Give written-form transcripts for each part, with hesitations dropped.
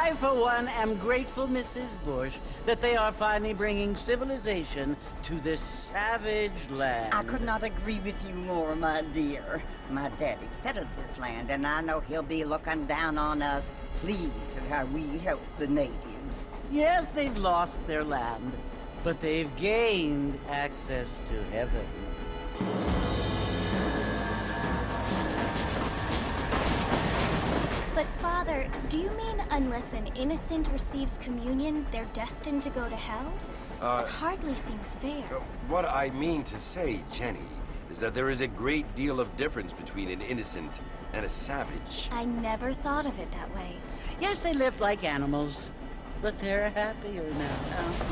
I, for one, am grateful, Mrs. Bush, that they are finally bringing civilization to this savage land. I could not agree with you more, my dear. My daddy settled this land, and I know he'll be looking down on us, pleased at how we help the natives. Yes, they've lost their land, but they've gained access to heaven. But Father, do you mean unless an innocent receives communion, they're destined to go to hell? It hardly seems fair. What I mean to say, Jenny, is that there is a great deal of difference between an innocent and a savage. I never thought of it that way. Yes, they lived like animals, but they're happier now.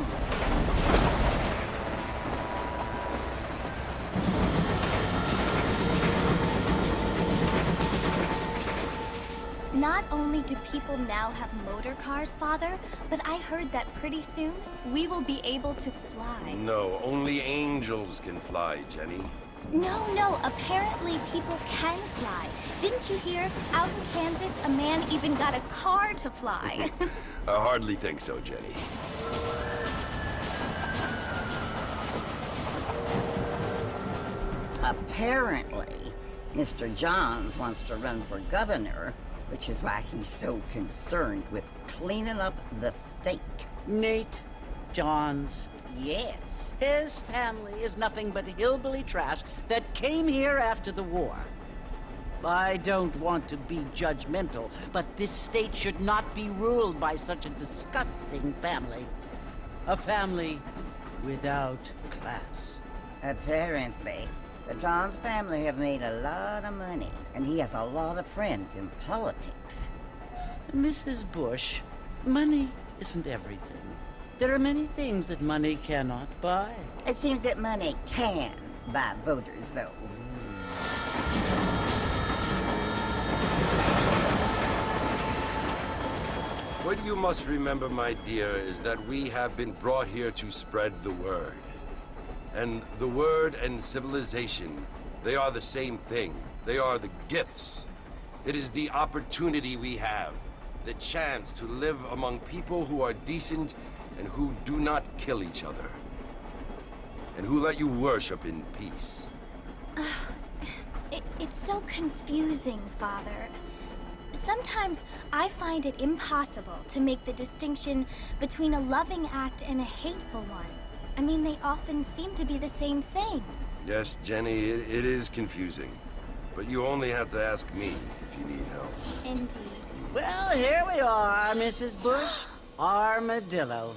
Not only do people now have motor cars, Father, but I heard that pretty soon we will be able to fly. No, only angels can fly, Jenny. No, apparently people can fly. Didn't you hear? Out in Kansas, a man even got a car to fly. I hardly think so, Jenny. Apparently, Mr. Johns wants to run for governor, which is why he's so concerned with cleaning up the state. Nate Johns. Yes. His family is nothing but hillbilly trash that came here after the war. I don't want to be judgmental, but this state should not be ruled by such a disgusting family. A family without class. Apparently. The Johns family have made a lot of money, and he has a lot of friends in politics. Mrs. Bush, money isn't everything. There are many things that money cannot buy. It seems that money can buy voters, though. What you must remember, my dear, is that we have been brought here to spread the word. And the word and civilization, they are the same thing. They are the gifts. It is the opportunity we have, the chance to live among people who are decent and who do not kill each other. And who let you worship in peace. It's so confusing, Father. Sometimes I find it impossible to make the distinction between a loving act and a hateful one. I mean, they often seem to be the same thing. Yes, Jenny, it is confusing. But you only have to ask me if you need help. Indeed. Well, here we are, Mrs. Bush. Armadillo.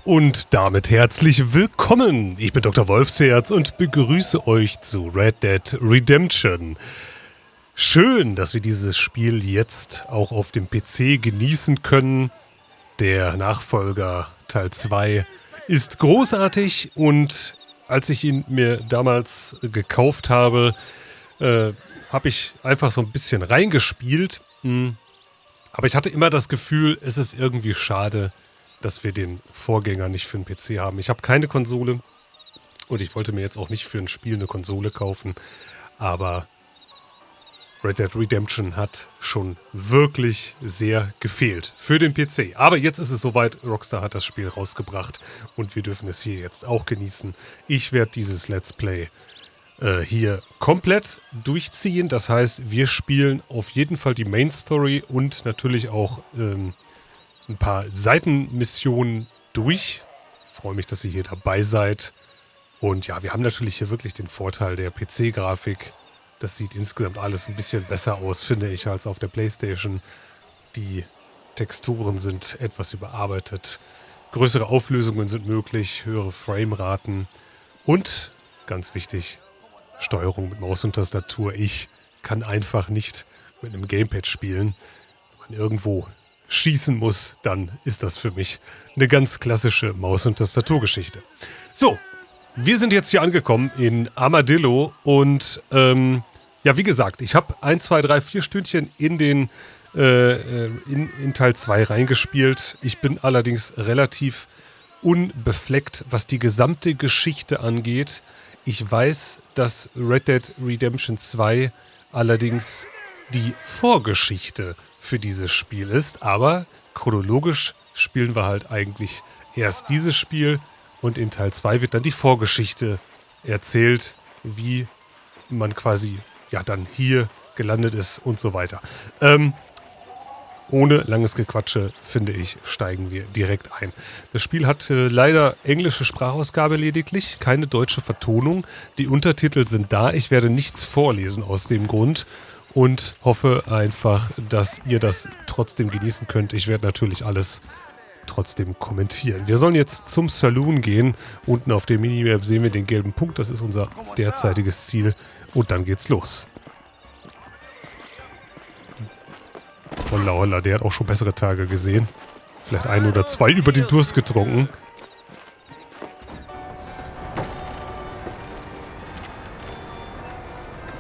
Und damit herzlich willkommen. Ich bin Dr. Wolfsherz und begrüße euch zu Red Dead Redemption. Schön, dass wir dieses Spiel jetzt auch auf dem PC genießen können. Der Nachfolger Teil 2 ist großartig und als ich ihn mir damals gekauft habe, habe ich einfach so ein bisschen reingespielt. Aber ich hatte immer das Gefühl, es ist irgendwie schade, dass wir den Vorgänger nicht für den PC haben. Ich habe keine Konsole und ich wollte mir jetzt auch nicht für ein Spiel eine Konsole kaufen, aber Red Dead Redemption hat schon wirklich sehr gefehlt für den PC. Aber jetzt ist es soweit, Rockstar hat das Spiel rausgebracht und wir dürfen es hier jetzt auch genießen. Ich werde dieses Let's Play hier komplett durchziehen. Das heißt, wir spielen auf jeden Fall die Main Story und natürlich auch ein paar Seitenmissionen durch. Ich freue mich, dass ihr hier dabei seid. Und ja, wir haben natürlich hier wirklich den Vorteil der PC-Grafik. Das sieht insgesamt alles ein bisschen besser aus, finde ich, als auf der PlayStation. Die Texturen sind etwas überarbeitet. Größere Auflösungen sind möglich, höhere Frameraten und, ganz wichtig, Steuerung mit Maus und Tastatur. Ich kann einfach nicht mit einem Gamepad spielen. Wenn man irgendwo schießen muss, dann ist das für mich eine ganz klassische Maus- und Tastaturgeschichte. So, wir sind jetzt hier angekommen in Armadillo und Ja, wie gesagt, ich habe 1, 2, 3, 4 Stündchen in den in Teil 2 reingespielt. Ich bin allerdings relativ unbefleckt, was die gesamte Geschichte angeht. Ich weiß, dass Red Dead Redemption 2 allerdings die Vorgeschichte für dieses Spiel ist, aber chronologisch spielen wir halt eigentlich erst dieses Spiel und in Teil 2 wird dann die Vorgeschichte erzählt, wie man quasi ja dann hier gelandet ist und so weiter. Ohne langes Gequatsche, finde ich, steigen wir direkt ein. Das Spiel hat leider englische Sprachausgabe lediglich, keine deutsche Vertonung. Die Untertitel sind da. Ich werde nichts vorlesen aus dem Grund und hoffe einfach, dass ihr das trotzdem genießen könnt. Ich werde natürlich alles trotzdem kommentieren. Wir sollen jetzt zum Saloon gehen. Unten auf der Minimap sehen wir den gelben Punkt. Das ist unser derzeitiges Ziel. Und dann geht's los. Holla, holla, der hat auch schon bessere Tage gesehen. Vielleicht 1 oder 2 über den Durst getrunken.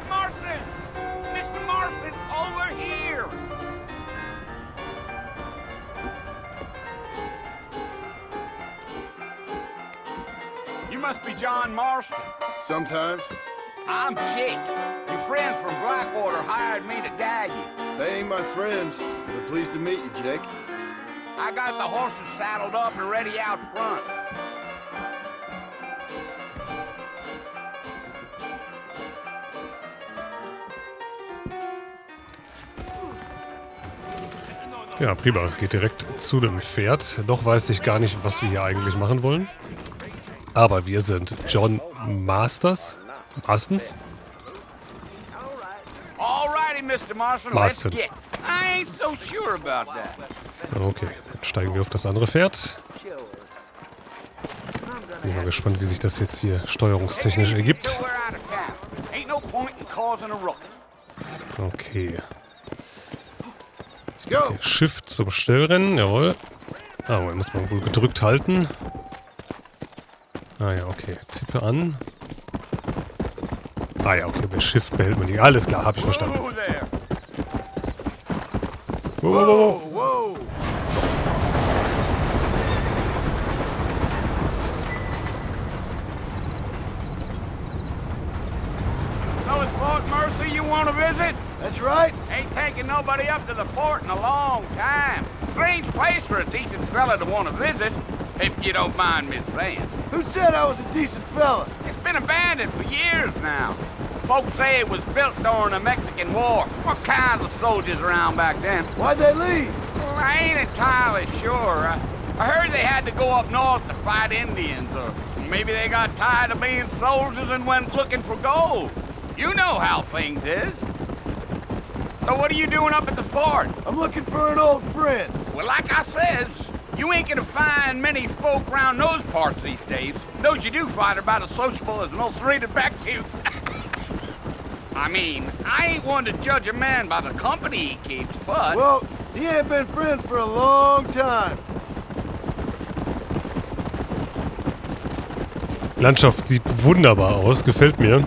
Marston! Mr. Marston, over here! You must be John Marston. Sometimes. I'm Jake. Your friends from Blackwater hired me to guide you. They ain't my friends, but pleased to meet you, Jake. I got the horses saddled up and ready out front. Ja, prima. Es geht direkt zu dem Pferd. Noch weiß ich gar nicht, was wir hier eigentlich machen wollen. Aber wir sind John Marstons. Alrighty, Mr. Marston, Marston. let's get. I ain't so sure about that. Okay, dann steigen wir auf das andere Pferd. Bin mal gespannt, wie sich das jetzt hier steuerungstechnisch ergibt. Nowhere out of town. Ain't no point in causing a ruckus. Okay. Go! Shift zum Schnellrennen, jawohl. Ah, man muss man wohl gedrückt halten. Ah ja, okay. Tippe an. Ah ja, okay, mit Shift behält man die. Alles klar, habe ich verstanden. Whoa there. Wow, wow, wow. Whoa! So. So it's Fort Mercy you want to visit? That's right. Ain't taking nobody up to the fort in a long time. Strange place for a decent fella to want to visit, if you don't mind me saying. Who said I was a decent fella? It's been abandoned for years now. Folks say it was built during the Mexican War. What kinds of soldiers around back then? Why'd they leave? Well, I ain't entirely sure. I heard they had to go up north to fight Indians, or maybe they got tired of being soldiers and went looking for gold. You know how things is. So what are you doing up at the fort? I'm looking for an old friend. Well, like I says, you ain't gonna find many folk around those parts these days. Those you do find are about as sociable as most rated back to. I mean, I ain't one to judge a man by the company he keeps, but... Well, he ain't been friends for a long time. Landschaft sieht wunderbar aus, gefällt mir.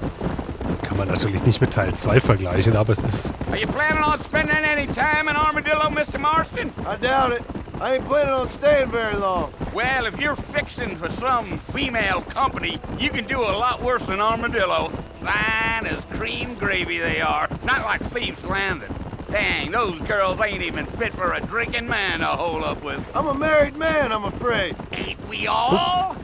Kann man natürlich nicht mit Teil 2 vergleichen, aber es ist... Are you planning on spending any time in Armadillo, Mr. Marston? I doubt it. I ain't planning on staying very long. Well, if you're fixing for some female company, you can do a lot worse than Armadillo. Fine as cream gravy they are, not like Thieves Landing. Dang, those girls ain't even fit for a drinking man to hole up with. I'm a married man, I'm afraid. Ain't we all?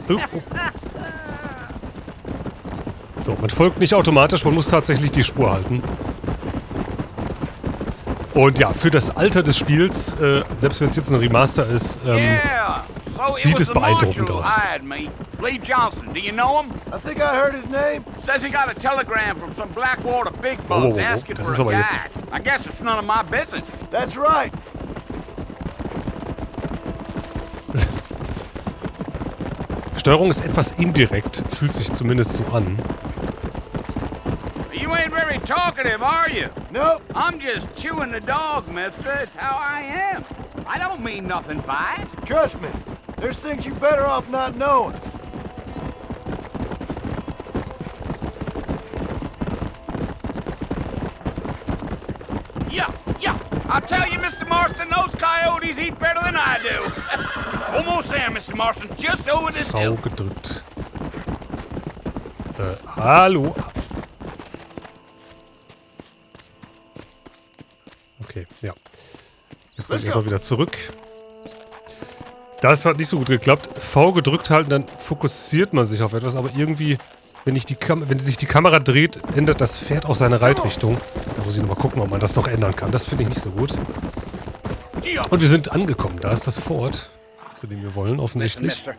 So, man folgt nicht automatisch, man muss tatsächlich die Spur halten. Und ja, für das Alter des Spiels, selbst wenn es jetzt ein Remaster ist, Yeah. So it sieht was es the beeindruckend marshal who aus. hired me. Lee Johnson, do you know him? I think I heard his name. Says he got a telegram from some Blackwater big Whoa, whoa, bugs whoa, asking das for ist a aber jetzt- guide. I guess it's none of my business. That's right. Steuerung ist etwas indirekt, fühlt sich zumindest so an. You ain't very talkative, are you? Nope. I'm just chewing the dog, mister. It's how I am. I don't mean nothing by it. Trust me. There's things you're better off not knowing. I'll tell you, Mr. Marston, those coyotes eat better than I do. Almost there, Mr. Marston. Just over this V hill. gedrückt. Hallo. Okay, ja. Jetzt muss ich erstmal wieder zurück. Das hat nicht so gut geklappt. V gedrückt halten, dann fokussiert man sich auf etwas, aber irgendwie, wenn sich die Kamera dreht, ändert das Pferd auch seine Reitrichtung. Da muss ich nochmal gucken, ob man das noch ändern kann. Das finde ich nicht so gut. Und wir sind angekommen. Da ist das Fort, zu dem wir wollen, Listen, offensichtlich. mister.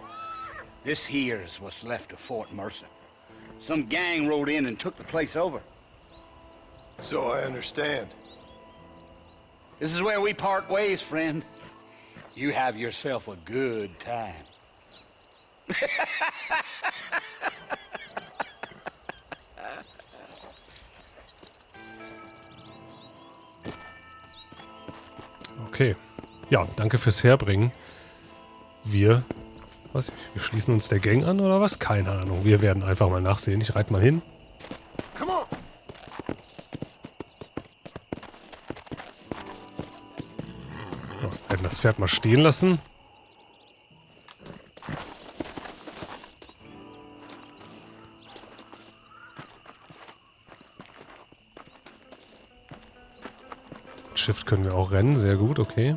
This here is what's left of Fort Mercer. Some gang rode in and took the place over. So I understand. This is where we part ways, friend. You have yourself a good time. Okay. Ja, danke fürs Herbringen. Wir schließen uns der Gang an oder was? Keine Ahnung. Wir werden einfach mal nachsehen. Ich reite mal hin. Come on. So, werden das Pferd mal stehen lassen. Shift können wir auch rennen. Sehr gut, okay.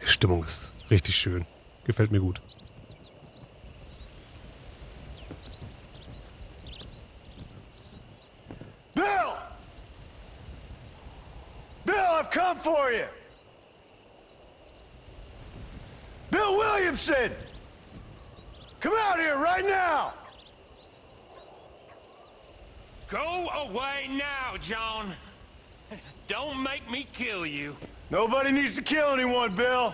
Die Stimmung ist richtig schön. Gefällt mir gut. Bill! Bill, I've come for you! Bill Williamson! Come out here right now! Go away now, John. Don't make me kill you. Nobody needs to kill anyone, Bill.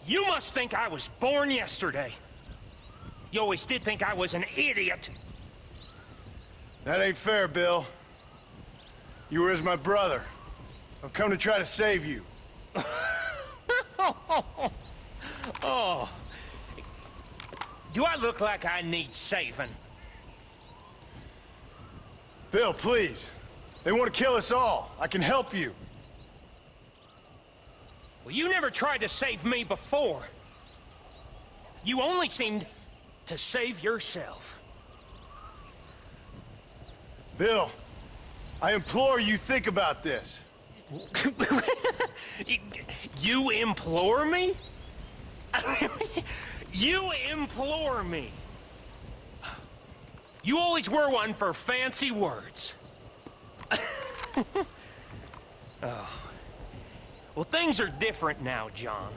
You must think I was born yesterday. You always did think I was an idiot. That ain't fair, Bill. You were as my brother. I've come to try to save you. Oh. Do I look like I need saving? Bill, please. They want to kill us all. I can help you. Well, you never tried to save me before. You only seemed to save yourself. Bill, I implore you think about this. You implore me? You implore me. You always were one for fancy words. Oh. Well, things are different now, John.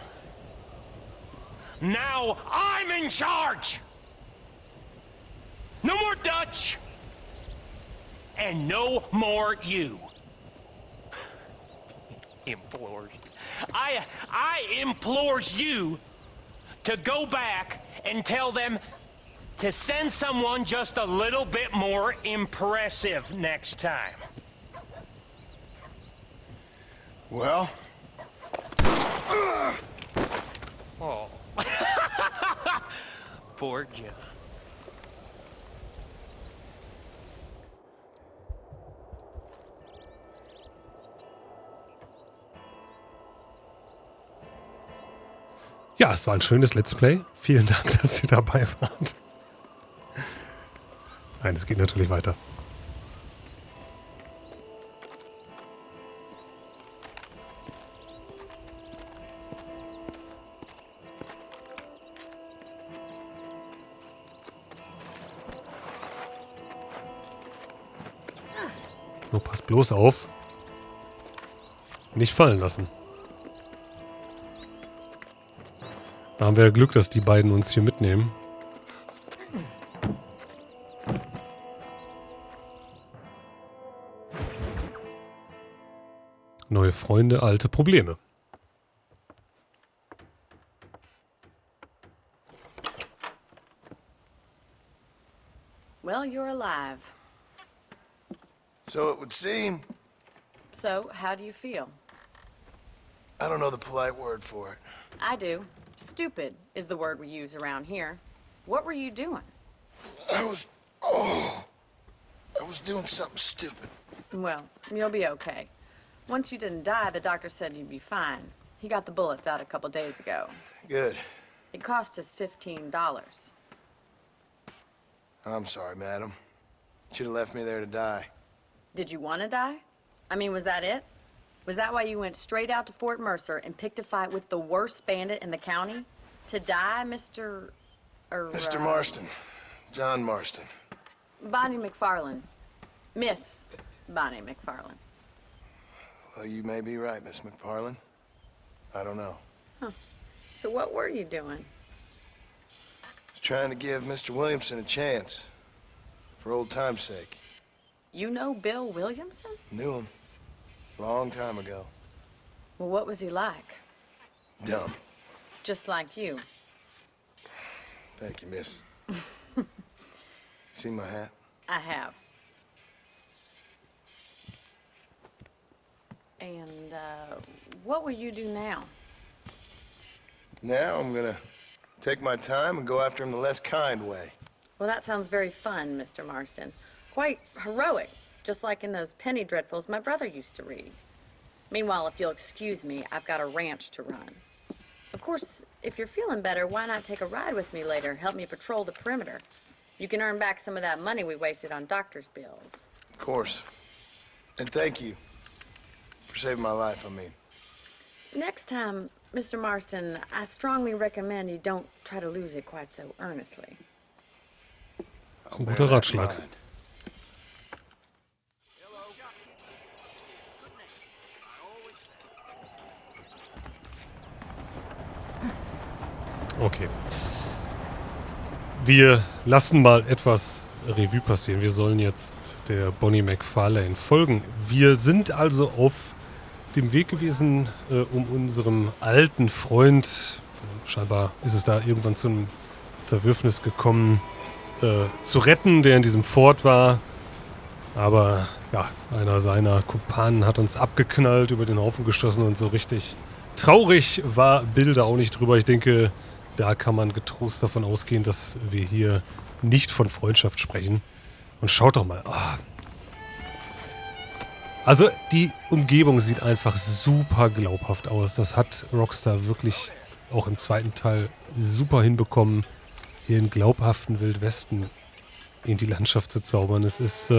Now I'm in charge! No more Dutch! And no more you. Implored. I implores you to go back and tell them to send someone just a little bit more impressive next time. Well? Oh. Poor John. Ja, es war ein schönes Let's Play. Vielen Dank, dass ihr dabei wart. Nein, es geht natürlich weiter. Nur passt bloß auf. Nicht fallen lassen. Da haben wir ja Glück, dass die beiden uns hier mitnehmen. Neue Freunde, alte Probleme. Well, you're alive. So it would seem. So, how do you feel? I don't know the polite word for it. I do. Stupid is the word we use around here. What were you doing? I was doing something stupid. Well, you'll be okay. Once you didn't die, the doctor said you'd be fine. He got the bullets out a couple days ago. Good. It cost us $15. I'm sorry, madam. Should have left me there to die. Did you want to die? I mean, was that it? Was that why you went straight out to Fort Mercer and picked a fight with the worst bandit in the county? To die, Mr. Mr. Marston. John Marston. Bonnie McFarland. Miss Bonnie McFarland. Well, you may be right, Miss McFarland. I don't know. So what were you doing? I was trying to give Mr. Williamson a chance. For old time's sake. You know Bill Williamson? Knew him. Long time ago. Well, what was he like? Dumb. Just like you. Thank you, miss. See my hat? I have. And, what will you do now? Now I'm gonna take my time and go after him the less kind way. Well, that sounds very fun, Mr. Marston. Quite heroic, just like in those penny dreadfuls my brother used to read. Meanwhile, if you'll excuse me, I've got a ranch to run. Of course, if you're feeling better, why not take a ride with me later? Help me patrol the perimeter. You can earn back some of that money we wasted on doctor's bills. Of course. And thank you for saving my life, I mean. Next time, Mr. Marston, I strongly recommend you don't try to lose it quite so earnestly. Das ist ein guter Ratschlag. Okay. Wir lassen mal etwas Revue passieren. Wir sollen jetzt der Bonnie McFarlane folgen. Wir sind also auf dem Weg gewesen, um unserem alten Freund, scheinbar ist es da irgendwann zu einem Zerwürfnis gekommen, zu retten, der in diesem Fort war. Aber ja, einer seiner Kumpanen hat uns abgeknallt, über den Haufen geschossen und so richtig traurig war Bill da auch nicht drüber. Ich denke, da kann man getrost davon ausgehen, dass wir hier nicht von Freundschaft sprechen. Und schaut doch mal. Oh. Also die Umgebung sieht einfach super glaubhaft aus. Das hat Rockstar wirklich auch im zweiten Teil super hinbekommen, hier in glaubhaften Wildwesten in die Landschaft zu zaubern. Es ist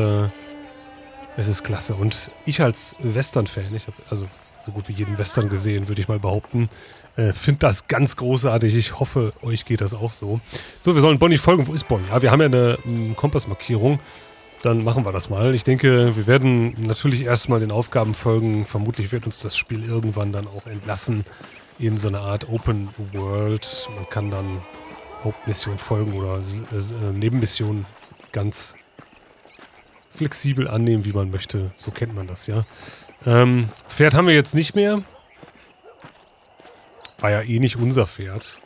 klasse. Und ich als Western-Fan, ich habe also so gut wie jeden Western gesehen, würde ich mal behaupten, finde das ganz großartig. Ich hoffe, euch geht das auch so. So, wir sollen Bonnie folgen. Wo ist Bonnie? Ja, wir haben ja eine Kompassmarkierung. Dann machen wir das mal. Ich denke, wir werden natürlich erstmal den Aufgaben folgen. Vermutlich wird uns das Spiel irgendwann dann auch entlassen in so eine Art Open World. Man kann dann Hauptmission folgen oder Nebenmissionen ganz flexibel annehmen, wie man möchte. So kennt man das, ja. Pferd haben wir jetzt nicht mehr. War ja eh nicht unser Pferd.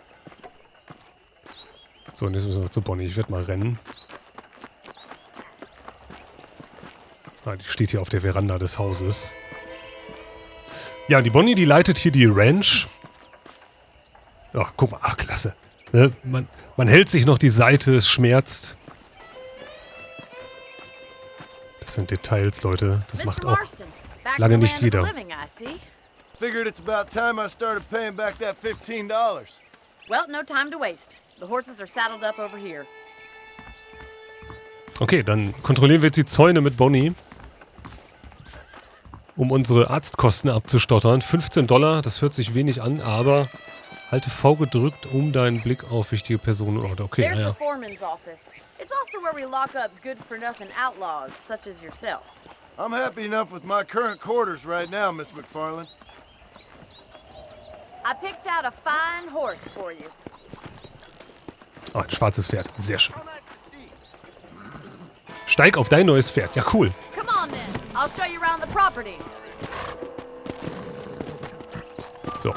So, und jetzt müssen wir zu Bonnie. Ich werde mal rennen. Ah, die steht hier auf der Veranda des Hauses. Ja, die Bonnie, die leitet hier die Ranch. Ja, guck mal. Ach, klasse. Ne? Man hält sich noch die Seite, es schmerzt. Das sind Details, Leute. Das macht auch lange nicht jeder. Figured it's about time I started paying back that $15. Well, no time to waste. The horses are saddled up over here. Okay, dann kontrollieren wir jetzt die Zäune mit Bonnie, um unsere Arztkosten abzustottern. $15, das hört sich wenig an, aber halte V gedrückt, um deinen Blick auf wichtige Personen oder okay, There's naja. the foreman's office. It's also where we lock up good-for-nothing outlaws, such as yourself. I'm happy enough with my current quarters right now, Miss McFarland. I picked out a fine horse for you. Oh, ein schwarzes Pferd. Sehr schön. Steig auf dein neues Pferd. Ja, cool. Come on then. I'll show you around the property. So.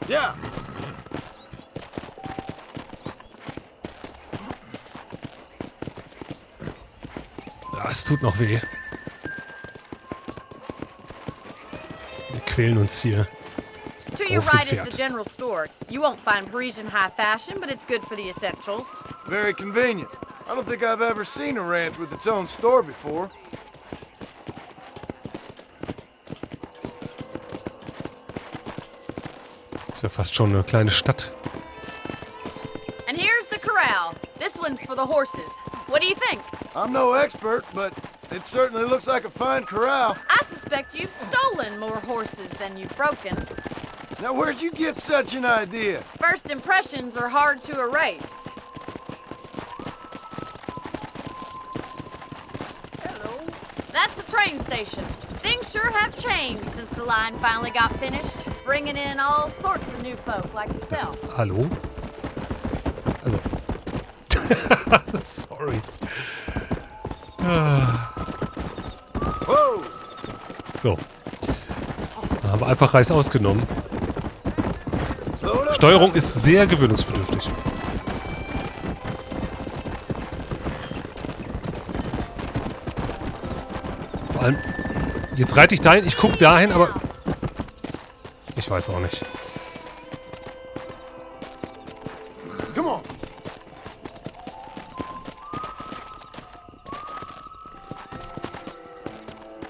Ja. Ja, es tut noch weh. Wir quälen uns hier To your Auf dem right is the Pferd. general store. You won't find Parisian high fashion, but it's good for the essentials. Very convenient. I don't think I've ever seen a ranch with its own store before. Ist ja fast schon eine kleine Stadt. And here's the corral. This one's for the horses. What do you think? I'm no expert, but it certainly looks like a fine corral. I suspect you've stolen more horses than you've broken. Now, where'd you get such an idea? First impressions are hard to erase. Hello. That's the train station. Things sure have changed since the line finally got finished, bringing in all sorts of new folk like yourself. Hallo? Also. Sorry. Whoa! So. Da haben wir einfach Reis ausgenommen. Slow it up. Steuerung ist sehr gewöhnungsbedürftig. Vor allem, jetzt reite ich dahin, ich gucke dahin, aber ich weiß auch nicht. Come on.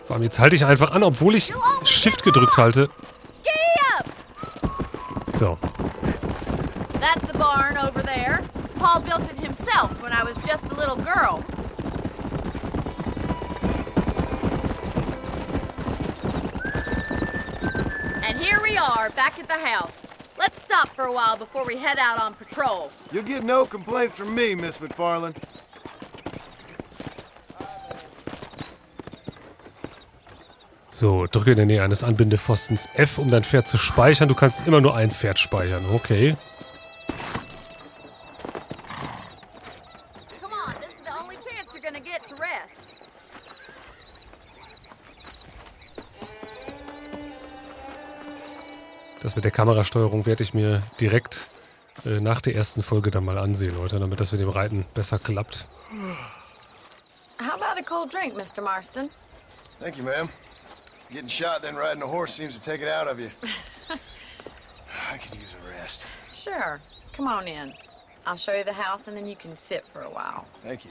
Vor allem, jetzt halte ich einfach an, obwohl ich Shift gedrückt halte. Giddy up! So. That's the barn over there. Paul built it himself when I was just a little girl. And here we are, back at the house. Let's stop for a while before we head out on patrol. You'll get no complaints from me, Miss McFarland. So, drücke in der Nähe eines Anbindepfostens F, um dein Pferd zu speichern. Du kannst immer nur ein Pferd speichern. Okay. Come on, this is the only chance you're gonna get to rest. Das mit der Kamerasteuerung werde ich mir direkt nach der ersten Folge dann mal ansehen, Leute, damit das mit dem Reiten besser klappt. How about a cold drink, Mr. Marston? Thank you, ma'am. Getting shot, then riding a horse seems to take it out of you. I could use a rest. Sure. Come on in. I'll show you the house and then you can sit for a while. Thank you.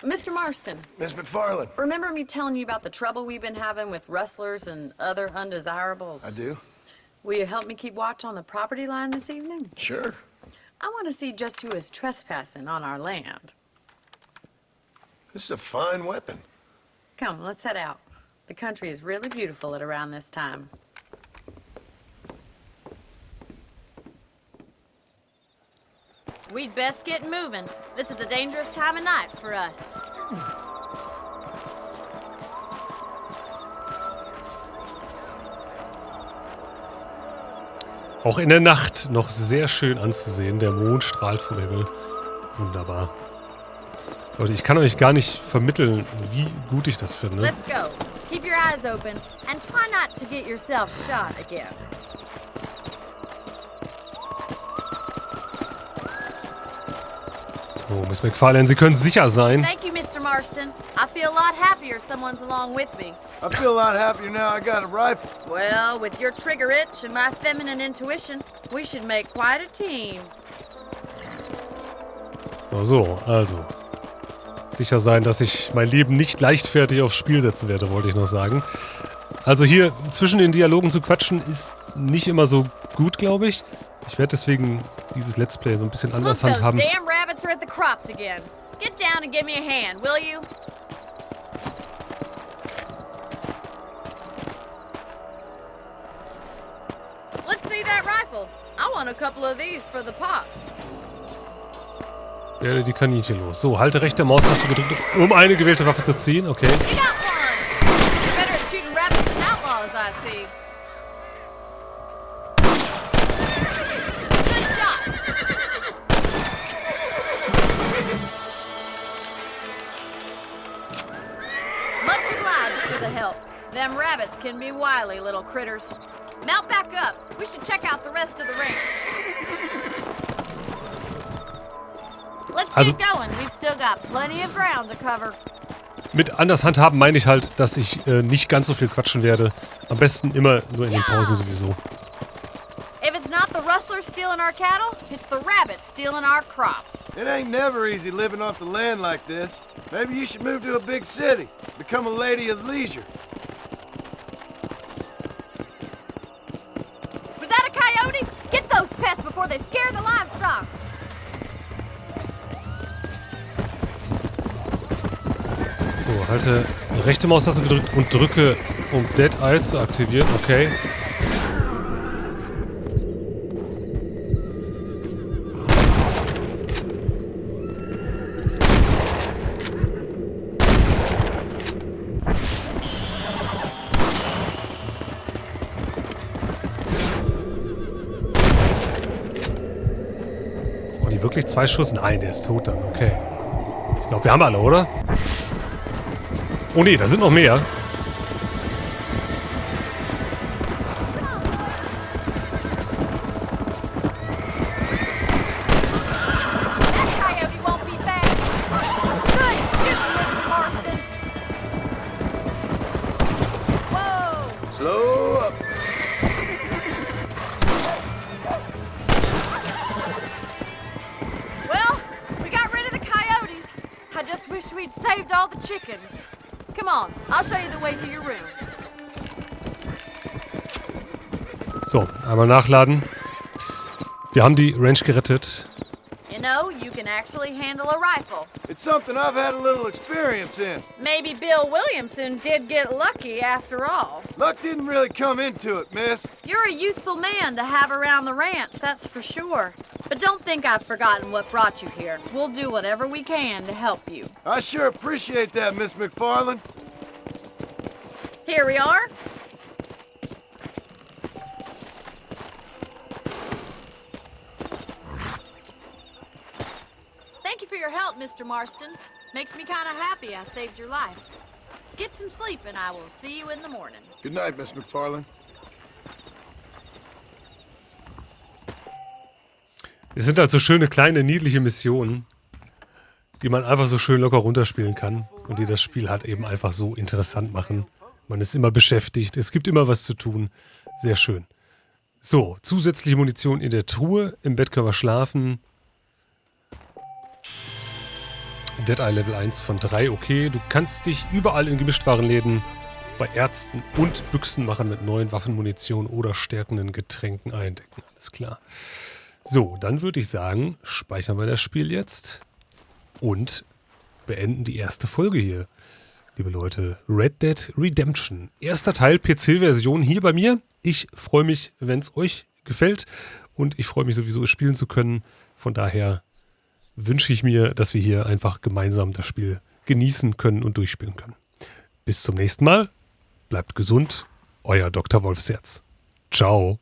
Mr. Marston, Miss McFarland. remember me telling you about the trouble we've been having with rustlers and other undesirables? I do? Will you help me keep watch on the property line this evening? Sure. I want to see just who is trespassing on our land. This is a fine weapon. Come, let's head out. The country is really beautiful at around this time. We'd best get moving. This is a dangerous time of night for us. Auch in der Nacht noch sehr schön anzusehen. Der Mond strahlt vom Himmel. Wunderbar. Leute, ich kann euch gar nicht vermitteln, wie gut ich das finde. Let's go. Keep your eyes open and try not to get yourself shot again. Oh, Miss McFarlane, Sie können sicher sein. Thank you, Mr. Marston. I feel a lot happier someone's along with me. I feel a lot happier now I got a rifle. Well, with your trigger itch and my feminine intuition, we should make quite a team. So, also. Sicher sein, dass ich mein Leben nicht leichtfertig aufs Spiel setzen werde, wollte ich noch sagen. Also hier zwischen den Dialogen zu quatschen ist nicht immer so gut, glaube ich. Ich werde deswegen dieses Let's Play so ein bisschen anders Look, those handhaben. damn rabbits are at the crops again. Get down and give me a hand, will you? Let's see that rifle. I want a couple of these for the pot. Werde die Kaninchen los. So, halte rechte Maustaste gedrückt, um eine gewählte Waffe zu ziehen. Okay. You got one. You're better at shooting rabbits than outlaws, I see. Good shot. Much obliged for the help. Them rabbits can be wily little critters. Mount back up. We should check out the rest of the range. Let's Also Keep going. We've still got plenty of ground to cover. mit anders handhaben meine ich halt, dass ich nicht ganz so viel quatschen werde. Am besten immer nur in den Pausen sowieso. If it's not the rustlers stealing our cattle, it's the rabbits stealing our crops. It ain't never easy living off the land like this. Maybe you should move to a big city. Become a lady of leisure. Was that a coyote? Get those pests before they scare the livestock. So, halte rechte Maustaste gedrückt und drücke, um Dead Eye zu aktivieren. Okay. Brauchen die wirklich 2 Schuss? Nein, der ist tot dann. Okay. Ich glaube, wir haben alle, oder? Oh ne, da sind noch mehr. That coyote won't be back. Good shooting, Mr. Marston. Whoa! Slow up. Well, we got rid of the coyotes. I just wish we'd saved all the chickens. Come on, I'll show you the way to your room. So, einmal nachladen. Wir haben die Ranch gerettet. You know, you can actually handle a rifle. It's something I've had a little experience in. Maybe Bill Williamson did get lucky after all. Luck didn't really come into it, miss. You're a useful man to have around the ranch, that's for sure. But don't think I've forgotten what brought you here. We'll do whatever we can to help you. I sure appreciate that, Miss McFarland. Here we are. Thank you for your help, Mr. Marston. Makes me kind of happy I saved your life. Get some sleep and I will see you in the morning. Good night, Miss McFarland. Es sind halt so schöne, kleine, niedliche Missionen, die man einfach so schön locker runterspielen kann und die das Spiel halt eben einfach so interessant machen. Man ist immer beschäftigt, es gibt immer was zu tun. Sehr schön. So, zusätzliche Munition in der Truhe, im Bett können wir schlafen. Dead Eye Level 1 von 3, okay. Du kannst dich überall in Gemischtwarenläden bei Ärzten und Büchsenmachern mit neuen Waffenmunition oder stärkenden Getränken eindecken. Alles klar. So, dann würde ich sagen, speichern wir das Spiel jetzt und beenden die erste Folge hier. Liebe Leute, Red Dead Redemption. Erster Teil, PC-Version hier bei mir. Ich freue mich, wenn es euch gefällt und ich freue mich sowieso, es spielen zu können. Von daher wünsche ich mir, dass wir hier einfach gemeinsam das Spiel genießen können und durchspielen können. Bis zum nächsten Mal. Bleibt gesund. Euer Dr. Wolfsherz. Ciao.